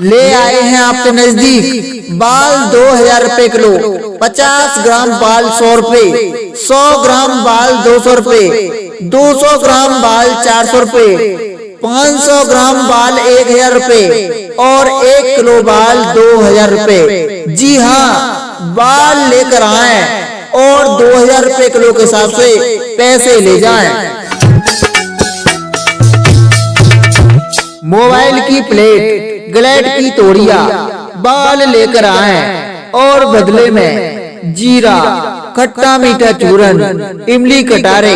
ले आए हैं आपके नजदीक बाल 2000 रुपए किलो, 50 ग्राम बाल 100 रुपए, 100 ग्राम बाल 200 रुपए, 200 ग्राम बाल 400 रुपए, 500 ग्राम बाल 1000 रुपए और 1 किलो बाल 2000 रुपए। जी हाँ, बाल लेकर आए और 2000 रुपए किलो के हिसाब से पैसे ले जाएं। मोबाइल की प्लेट, ग्लेड की तोड़िया, बाल लेकर आए और बदले में जीरा, खट्टा मीठा चूरन, इमली कटारे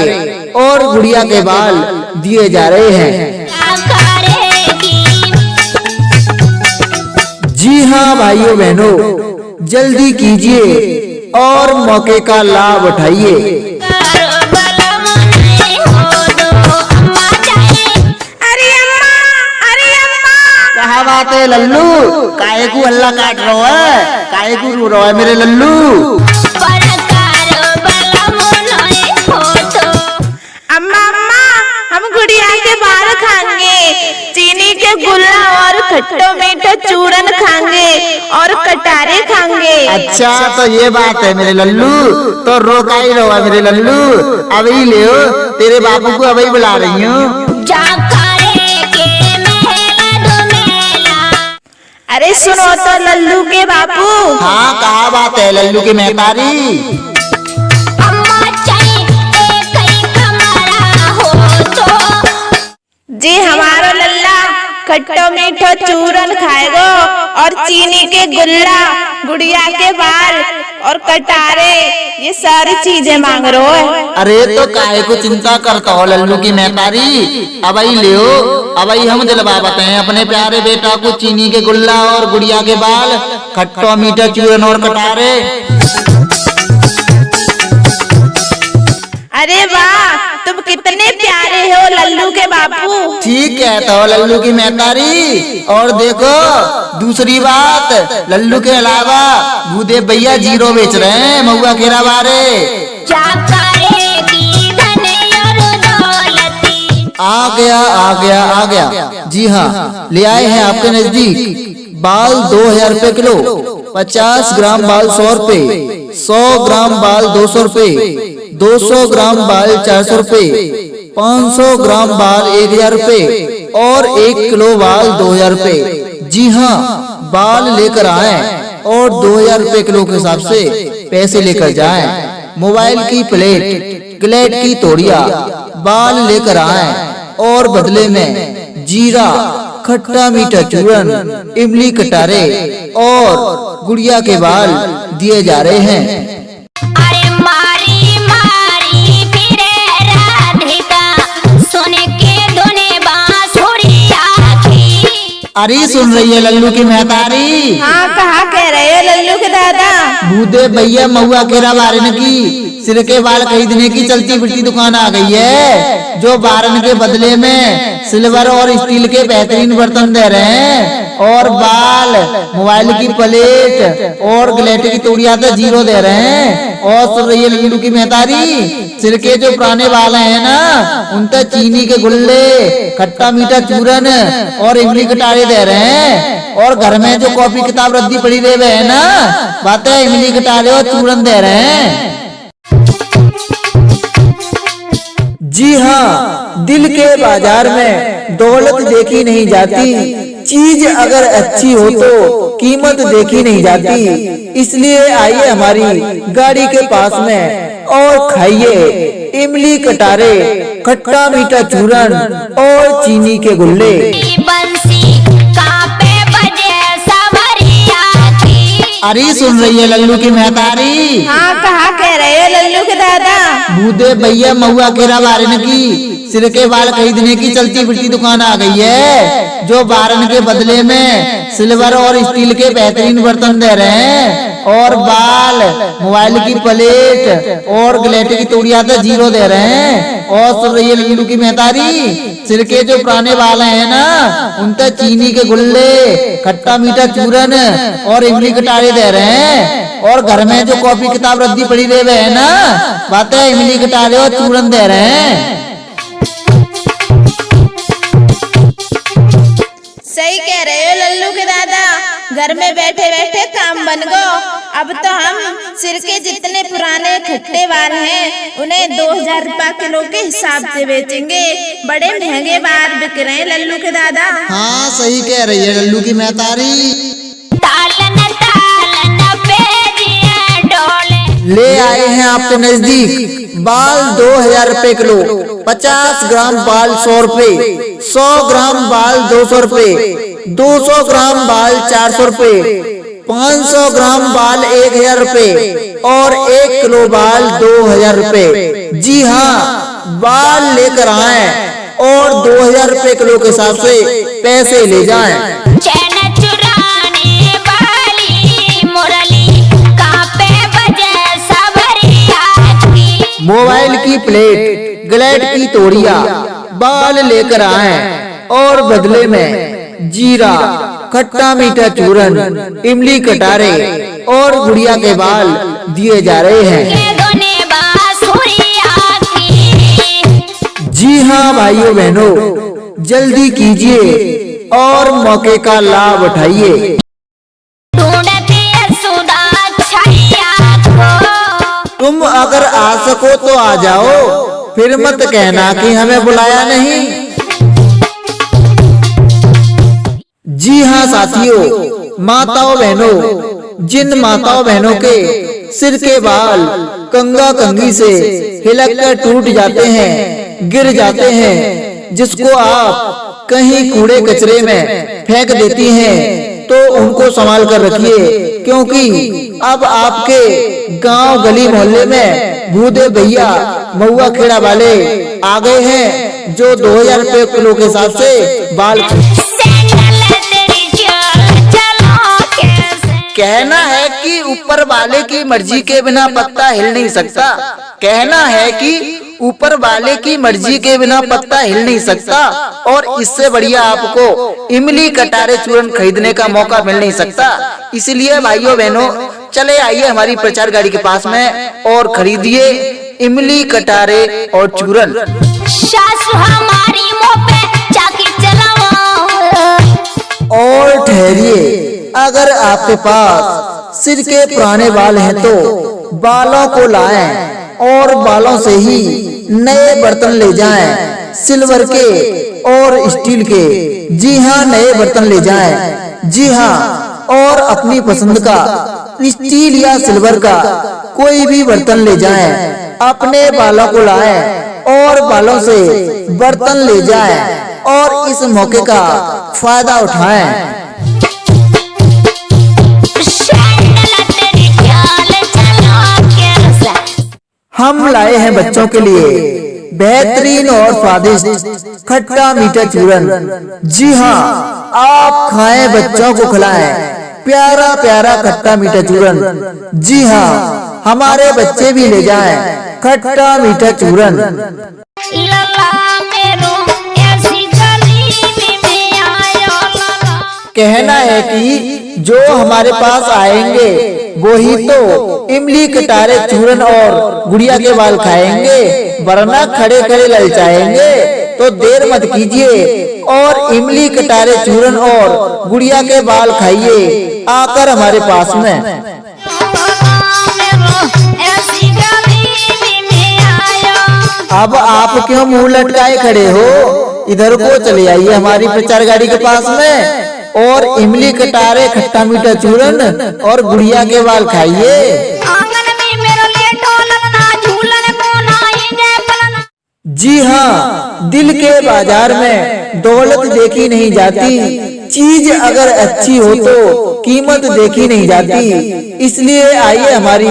और गुड़िया के बाल दिए जा रहे हैं। जी हाँ भाइयों बहनों, जल्दी कीजिए और मौके का लाभ उठाइए। क्या बात है लल्लू, काहे को हल्ला काट रहा है, काहे को रो रहा है मेरे लल्लू? अम्मा अम्मा, हम गुड़िया के बाल खाएंगे, चीनी के गुल्ला और खट्टा मीठा चूरन खाएंगे और कटारे खाएंगे। अच्छा तो ये बात है मेरे लल्लू, तो रो का ही रहा मेरे लल्लू, अभी ले तेरे बापू को अभी बुला रही हूँ। अरे सुनो तो लल्लू के बापू। हाँ कहा बात है लल्लू की महतारी? जी हमारा लल्ला खट्टा मीठा चूरन खाएगा और चीनी के गुल्ला, गुड़िया के बाल और कटारे, ये सारी चीजें मांग रहे हो। अरे तो काहे को चिंता करता हो लल्लू की महतारी, अब ही ले अब ही हम दिलवा बताएं अपने प्यारे बेटा को चीनी के गुल्ला और गुड़िया के बाल, खट्टा मीठा चूरन और कटारे। अरे वाह, तुम कितने प्यारे हो लल्लू के बापू। ठीक है तो लल्लू की महतारी, और देखो दूसरी बात, लल्लू के अलावा भूदेव भैया जीरो बेच रहे हैं महुआ खेरा बारे। आ गया आ गया आ गया। जी हाँ, ले आए हैं आपके नजदीक बाल 2000 रुपए किलो, 50 ग्राम बाल 100 रुपए, 100 ग्राम बाल 200 रुपए, 200 ग्राम बाल 400 रुपए, 500 ग्राम बाल 1000 रुपए और 1 किलो बाल 2000 रुपए। जी हाँ, बाल लेकर आए और 2000 रुपए किलो के हिसाब से पैसे लेकर जाएं। मोबाइल की प्लेट, ग्लेड की तोड़िया, बाल लेकर आए और बदले में जीरा, खट्टा मीठा चूरन, इमली कटारे और गुड़िया के बाल दिए जा रहे हैं। अरे सुन रही है लल्लू की महतारी? हाँ कहा कह रहे हो लल्लू के दादा? भूदेव भैया महुआ खेरा बारन की सिर के बाल खरीदने की चलती फिरती दुकान आ गई है, जो बारन के बदले में सिल्वर और स्टील के बेहतरीन बर्तन दे रहे हैं और बाल, मोबाइल की प्लेट और ग्लेड की तोड़िया तो जीरो दे रहे हैं। और सुन रही है लल्लू की महतारी, सिर के जो पुराने बाल हैं ना, उन तक चीनी के गुल्ले, खट्टा मीठा चूरन और इमली कटारे दे रहे हैं। और घर में जो कॉपी किताब रद्दी पड़ी रहे है ना, बातें इमली कटारे और चूरन दे रहे हैं। जी हाँ, दिल के बाजार में दौलत देखी नहीं जाती, चीज अगर अच्छी हो तो कीमत देखी नहीं जाती। इसलिए आइए हमारी गाड़ी के पास में और खाइए इमली कटारे, खट्टा मीठा चूरन और चीनी के गुल्ले। अरे सुन रही है लल्लू की महतारी? हाँ कहा कह रहे हो लल्लू के दादा? भूदेव भैया महुआ खेरा बारन की सिर के बाल खरीदने की चलती फिरती दुकान आ गई है, जो बारन के बदले में सिल्वर और स्टील के बेहतरीन बर्तन दे रहे हैं और बाल, मोबाइल की प्लेट और ग्लेड की तोड़िया तो जीरो दे रहे हैं। और सुन रही है लल्लू की महतारी, सिर के जो पुराने बाल हैं ना, उन तक चीनी के गुल्ले, खट्टा मीठा चूरन और इमली कटारे दे रहे हैं। और घर में जो कॉपी किताब रद्दी पड़ी रहे है ना, बातें इमली कटारे और चूरन दे रहे हैं। सही कह रहे हो लल्लू के दादा। घर में बैठे बैठे काम बन गो। अब तो हम सिर के जितने पुराने खट्टे बाल हैं उन्हें 2000 रुपया किलो के हिसाब से बेचेंगे। बड़े महंगे बाल बिक रहे हैं लल्लू के दादा। हाँ सही कह रही है लल्लू की महतारी। ले आए हैं आपके नजदीक बाल 2000 रुपए किलो, 50 ग्राम बाल 100 रुपए, 100 ग्राम बाल 200 रुपए, 200 ग्राम बाल 400 रुपए, 500 ग्राम बाल 1000 रुपए और 1 किलो बाल 2000 रुपए। जी हाँ, बाल लेकर आए और 2000 रुपए किलो के हिसाब से पैसे ले जाएं। मोबाइल की प्लेट, ग्लैड की तोड़िया, बाल लेकर आए और बदले में जीरा, खट्टा मीठा चूरन, इमली कटारे और गुड़िया के बाल दिए जा रहे हैं। जी हाँ भाइयों बहनों, जल्दी कीजिए और मौके का लाभ उठाइए। तुम अगर आ सको तो आ जाओ, फिर मत कहना कि हमें बुलाया नहीं। जी हाँ साथियों, माताओं बहनों, जिन माताओं बहनों के सिर के बाल कंघा कंघी से हिलक कर टूट जाते हैं, गिर जाते हैं, जिसको आप कहीं कूड़े कचरे में फेंक देती हैं, तो उनको संभाल कर रखिए, क्योंकि अब आपके गांव गली मोहल्ले में भूदे भैया महुआ खेड़ा वाले आ गए हैं, जो 2000 रुपए किलो के हिसाब से बाल। कहना है कि ऊपर वाले की मर्जी के बिना पत्ता हिल नहीं सकता। कहना है कि ऊपर वाले की मर्जी के बिना पत्ता हिल नहीं सकता, और इससे बढ़िया आपको इमली कटारे चूरन खरीदने का मौका मिल नहीं सकता। इसलिए भाइयों बहनों, चले आइए हमारी प्रचार गाड़ी के पास में और खरीदिए इमली कटारे और चूरन। और ठहरिए, अगर आपके पास सिर के पुराने बाल हैं तो बालों को लाएं और बालों से ही नए बर्तन ले जाएं, सिल्वर के और स्टील के। जी हाँ, नए बर्तन ले जाएं। जी हाँ, और अपनी पसंद का स्टील या सिल्वर का कोई भी बर्तन ले जाएं, अपने बालों को लाएं और बालों से बर्तन ले जाएं और इस मौके का फायदा उठाएं। हम लाए हैं बच्चों के लिए बेहतरीन और स्वादिष्ट खट्टा मीठा चूरन। जी हाँ, आप खाएं, बच्चों को खिलाएं प्यारा प्यारा खट्टा मीठा चूरन। जी हाँ, हमारे बच्चे भी ले जाएं खट्टा मीठा चूरन। कहना है कि जो हमारे पास आएंगे वो ही तो इमली कटारे चूरन और गुड़िया के बाल खाएंगे, वरना खड़े खड़े ललचाएंगे। तो देर मत कीजिए और इमली कटारे चूरन और गुड़िया के बाल खाइए आकर हमारे पास में। अब आप क्यों मुंह लटकाए खड़े हो? इधर को चले आइए हमारी प्रचार गाड़ी के पास में और इमली कटारे खट्टा मीठा चूरन और गुड़िया के बाल खाइए। जी हाँ, दिल के बाजार में दौलत देखी नहीं जाती, चीज अगर अच्छी हो तो कीमत देखी नहीं जाती। इसलिए आइए हमारी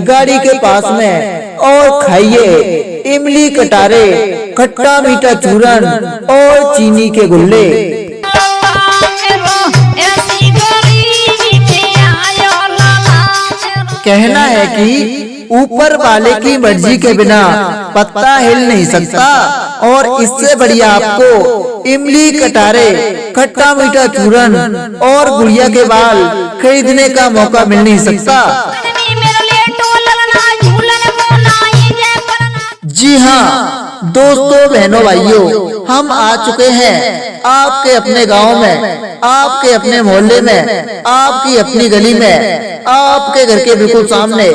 गाड़ी के पास में और खाइए इमली कटारे खट्टा मीठा चूरन और चीनी के गुल्ले। कहना है कि ऊपर वाले की मर्जी के बिना पत्ता हिल नहीं सकता, और इससे बढ़िया आपको इमली कटारे खट्टा मीठा चूरन और गुड़िया के बाल खरीदने का मौका मिल नहीं सकता। जी हाँ, दोस्तों बहनों भाइयों, हम आ चुके हैं आपके अपने गांव में, आपके अपने मोहल्ले में, आपकी अपनी गली में, आपके घर के बिल्कुल सामने।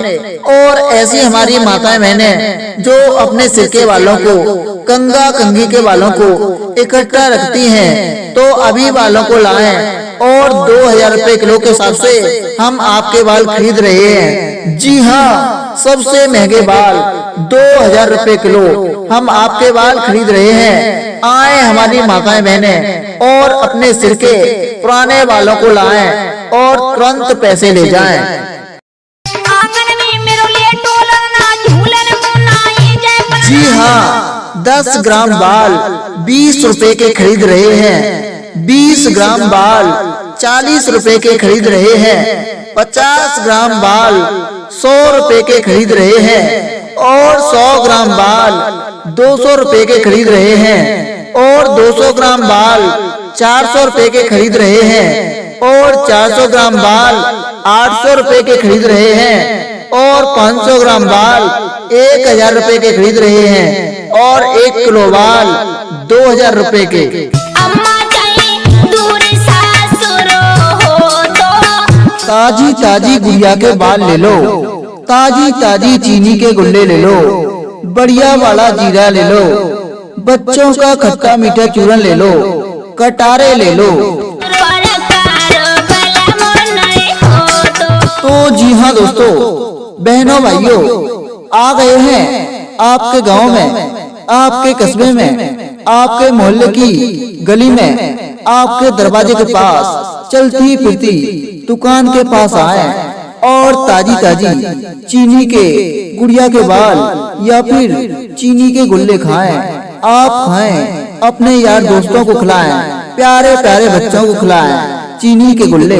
और ऐसी हमारी माताएं बहनें जो अपने सिर के बालों को, कंघा कंघी के बालों को इकट्ठा रखती हैं, तो अभी बालों को लाएं और 2000 रुपए किलो के हिसाब से हम आपके बाल खरीद रहे हैं। जी हाँ, सबसे महंगे बाल 2000 रुपए किलो हम आपके बाल खरीद रहे हैं। आए हमारी माताएं बहनें और अपने सिर के पुराने बालों को लाएं और तुरंत पैसे ले जाएं। जी हाँ, 10 ग्राम बाल 20 रुपए के खरीद रहे हैं, 20 ग्राम बाल 40 रुपए के खरीद रहे हैं, 50 ग्राम बाल 100 रुपए के खरीद रहे हैं और 100 ग्राम बाल 200 रुपए के खरीद रहे हैं और 200 ग्राम बाल 400 रुपए के खरीद रहे हैं और 400 ग्राम बाल 800 रुपए के खरीद रहे हैं और 500 ग्राम बाल 1000 रुपए के खरीद रहे हैं और 1 किलो बाल 2000 रुपए के। ताजी ताजी गुड़िया के बाल ले लो, ताजी ताजी चीनी के गुल्ले ले लो, बढ़िया वाला जीरा ले लो, बच्चों का खट्टा मीठा चूरन ले लो, कटारे ले लो। तो जी हाँ दोस्तों बहनों भाइयों, आ गए हैं आपके गांव में, आपके कस्बे में, आपके मोहल्ले की गली में, आपके दरवाजे के पास चलती फिरती दुकान के पास आए और ताजी ताजी चीनी के गुड़िया के बाल या फिर चीनी के गुल्ले खाएं। आप खाएं, अपने यार दोस्तों को खिलाएं, प्यारे प्यारे बच्चों को खिलाएं चीनी के गुल्ले।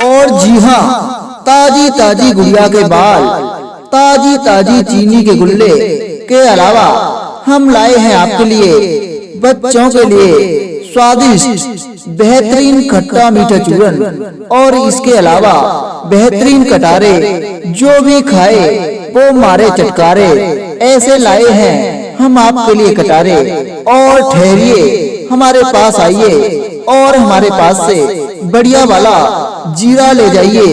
और जी हाँ, ताजी ताजी गुड़िया के बाल, ताजी ताजी चीनी के गुल्ले के अलावा हम लाए हैं आपके लिए, बच्चों के लिए स्वादिष्ट बेहतरीन खट्टा मीठा चूरन और इसके अलावा बेहतरीन कटारे, जो भी खाए वो मारे चटकारे। ऐसे लाए हैं हम आपके लिए कटारे। और ठहरिए, हमारे पास आइए और हमारे पास से बढ़िया वाला जीरा ले जाइए।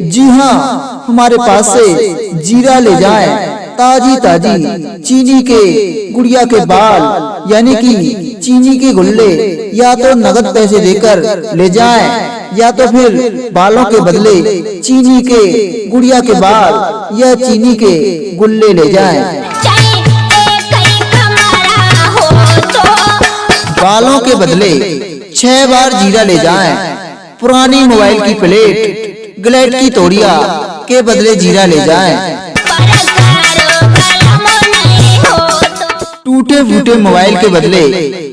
जी हाँ, हमारे पास से जीरा ले जाएं, ताजी ताजी चीनी के गुड़िया के बाल यानी कि चीनी के गुल्ले या तो नगद पैसे देकर ले जाएं या तो फिर बालों के बदले चीनी के गुड़िया के बाल या चीनी के गुल्ले ले जाएं। बालों के बदले 6 बार जीरा ले जाएं। पुरानी मोबाइल की प्लेट, ग्लेड की तोड़िया के बदले जीरा ले जाएं। टूटे फूटे मोबाइल के बदले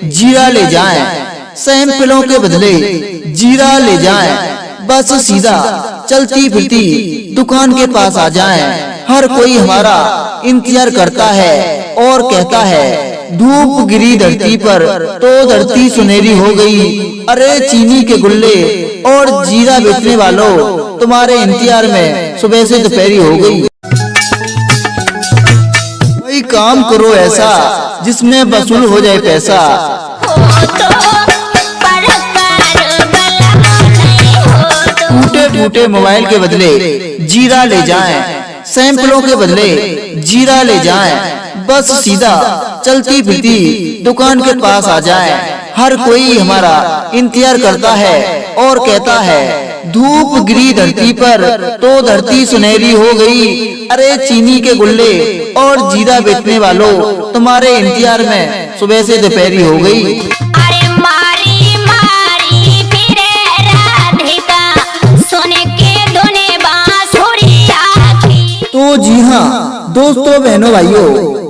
जीरा ले जाएं। सैंपलों के बदले जीरा ले जाएं। बस सीधा चलती फिरती दुकान के पास आ जाएं। हर कोई हमारा इंतजार करता है और कहता है, धूप गिरी धरती पर तो धरती सुनहरी हो गई। अरे चीनी के गुल्ले और जीरा बेचने वालों, तुम्हारे इंतजार में सुबह से दोपहरी हो गई। कोई काम करो ऐसा जिसमें वसूल हो जाए पैसा। टूटे फूटे मोबाइल के बदले जीरा ले जाएं। सैंपलों के बदले जीरा ले जाएं। बस सीधा चलती फिरती दुकान के पास आ जाएं। हर कोई हमारा इंतजार करता है और कहता है, धूप गिरी धरती पर तो धरती सुनहरी हो गई। अरे चीनी के गुल्ले और जीरा बेचने वालों, तुम्हारे इंतजार में सुबह से दोपहरी हो गई। अरे मारी मारी फिरे राधिका, सोने के दोने बांसुरिया की। तो जी हाँ दोस्तों बहनों भाइयों,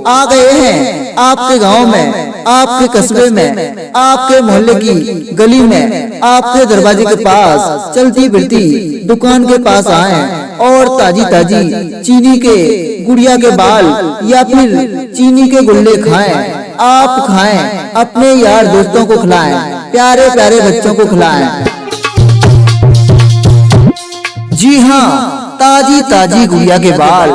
आ गए हैं आपके गांव में, आपके कस्बे में, आपके मोहल्ले की गली में, आपके दरवाजे के पास चलती फिरती दुकान के पास आए और ताजी ताजी चीनी के गुड़िया के बाल या फिर चीनी के गुल्ले खाएं। आप खाएं, अपने यार दोस्तों को खिलाएं, प्यारे प्यारे बच्चों को खिलाएं। जी हाँ, ताजी ताजी गुड़िया के बाल,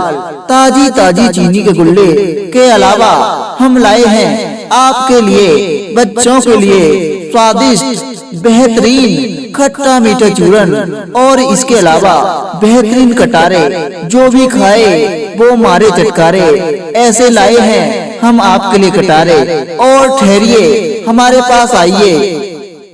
ताजी ताजी चीनी के गुल्ले के अलावा हम लाए हैं आपके लिए, बच्चों के लिए स्वादिष्ट बेहतरीन खट्टा मीठा चूरन और इसके अलावा बेहतरीन कटारे, जो भी खाए वो मारे चटकारे। ऐसे लाए हैं हम आपके लिए कटारे। और ठहरिए, हमारे पास आइए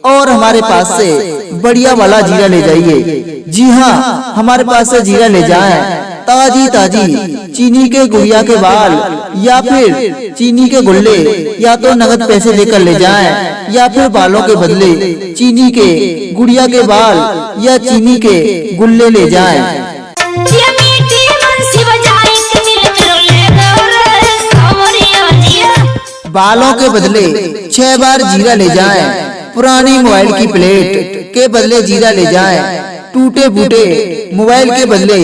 और हमारे पास से बढ़िया वाला जीरा ले जाइए। जी हाँ, हमारे पास से जीरा ले जाएं। ताजी ताजी चीनी के गुड़िया के बाल या फिर चीनी के गुल्ले या तो नगद पैसे लेकर ले जाएं, या फिर बालों के बदले चीनी के गुड़िया के बाल या चीनी के गुल्ले ले जाएं। बालों के बदले 6 बार जीरा ले जाएं। पुरानी मोबाइल की प्लेट के बदले जीरा ले जाएं। टूटे फूटे मोबाइल के बदले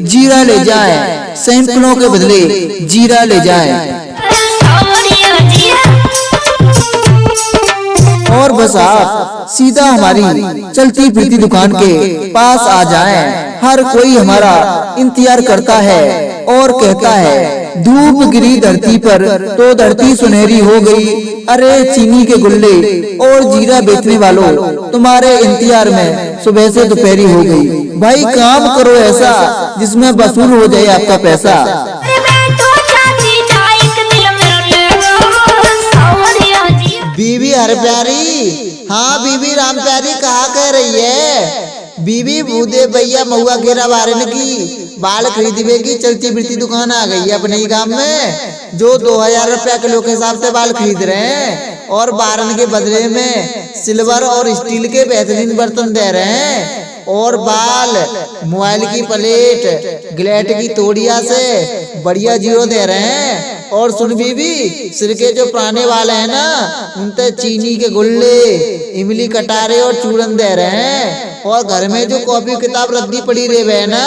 जीरा ले जाएं। सैंपलों के बदले जीरा ले जाएं। और बस आप सीधा हमारी चलती फिरती दुकान के पास आ जाएं। हर कोई हमारा इंतजार करता है और कहता है, धूप गिरी धरती पर तो धरती सुनहरी हो गई। अरे चीनी के गुल्ले और जीरा बेचने वालों, तुम्हारे इंतजार में सुबह से दोपहरी हो गई। भाई काम करो ऐसा जिसमें वसूल हो जाए आपका पैसा। बीबी हर प्यारी, हाँ बीबी राम प्यारी कहा कह रही है? बीबी भूदे भैया महुआ घेरा बारन की बाल खरीदने की चलती फिरती दुकान आ गई है अपने ही गांव में, जो 2000 रुपया किलो के हिसाब से बाल खरीद रहे हैं और बारन के बदले में सिल्वर और स्टील के बेहतरीन बर्तन दे रहे हैं। और बाल मोबाइल की प्लेट ग्लेट की तोड़िया से बढ़िया जीरो दे रहे हैं। और सुन बीबी, सिर के जो पुराने वाले हैं ना, उनते चीनी के गुल्ले, इमली कटारे और चूरन दे रहे हैं। और घर में जो कॉपी किताब रद्दी पड़ी रहे है ना,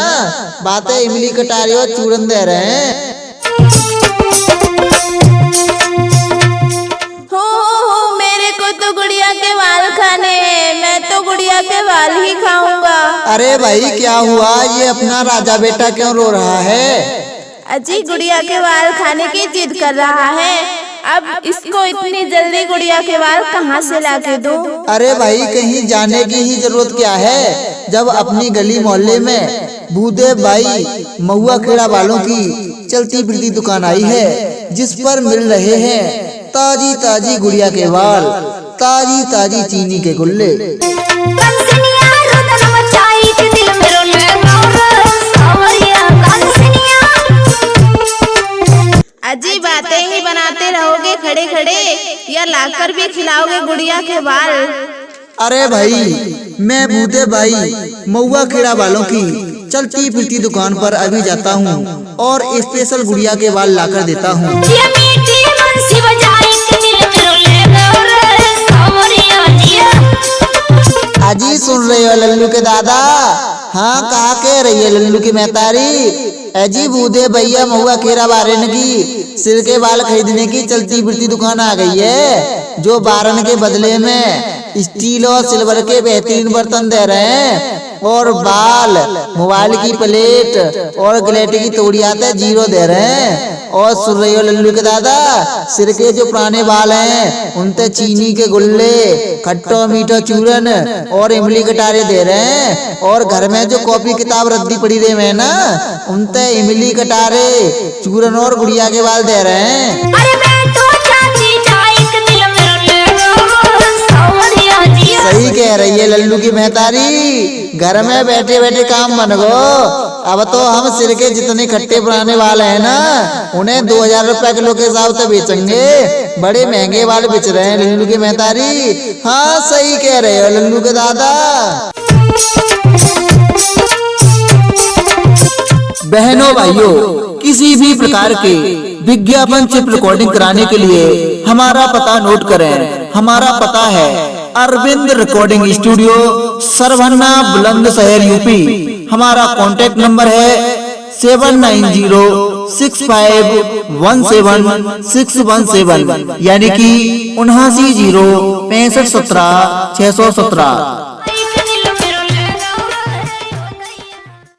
बातें इमली कटारे और चूरन दे रहे हैं। मेरे को तो गुड़िया के बाल खाने हैं, मैं तो गुड़िया के बाल ही खाऊंगा। अरे भाई क्या हुआ, ये अपना राजा बेटा क्यों रो रहा है? अजी गुड़िया के बाल खाने की जिद कर रहा है। अब इसको इतनी जल्दी गुड़िया के बाल कहाँ से लाके दूं? अरे भाई कहीं जाने की ही जरूरत क्या है, जब अपनी गली मोहल्ले में भूदे भाई महुआ खेड़ा वालों की चलती फिरती दुकान आई है, जिस पर मिल रहे हैं ताजी ताजी गुड़िया के बाल, ताजी ताजी चीनी के गुल्ले। अजी बातें ही बनाते रहोगे खड़े खड़े, या लाकर भी खिलाओगे गुड़िया के बाल? अरे भाई मैं भूदे भाई महुआ खेड़ा वालों की चलती फिरती दुकान पर अभी जाता हूँ और स्पेशल गुड़िया के बाल लाकर देता हूँ। अजी सुन रहे हो लल्लू के दादा? हाँ कहा कह रही है लल्लू की महतारी? अजी बूढ़े भैया महुआ खेरा बारन की सिर के बाल खरीदने की चलती फिरती दुकान आ गई है, जो बारन के बदले में स्टील और सिल्वर के बेहतरीन बर्तन दे रहे हैं। और बाल मोबाइल की प्लेट और ग्लेट की तोड़िया पे जीरो दे रहे हैं। और सुन रही हो लल्लू के दादा, सिर के जो पुराने बाल हैं उनते चीनी के गुल्ले, खट्टा मीठा चूरन और इमली कटारे दे रहे हैं। और घर में जो कॉपी किताब रद्दी पड़ी रहे हैं ना, उनते इमली कटारे चूरन और गुड़िया के बाल दे रहे हैं। सही कह रही है लल्लू की महतारी, घर में बैठे बैठे काम बन गो। अब तो हम सिर के जितने खट्टे पुराने वाले हैं ना, उन्हें 2000 रुपया किलो के हिसाब से बेचेंगे। बड़े महंगे वाले बेच रहे हैं लल्लू की महतारी। हाँ सही कह रहे हो लल्लू के दादा। बहनों भाइयों, किसी भी प्रकार के विज्ञापन चिप रिकॉर्डिंग कराने के लिए हमारा पता नोट करें। हमारा पता है Arvind recording studio, Sarvanna, Bulandshahr, UP. हमारा कॉन्टेक्ट नंबर है 7906517617, यानी कि 7906577617।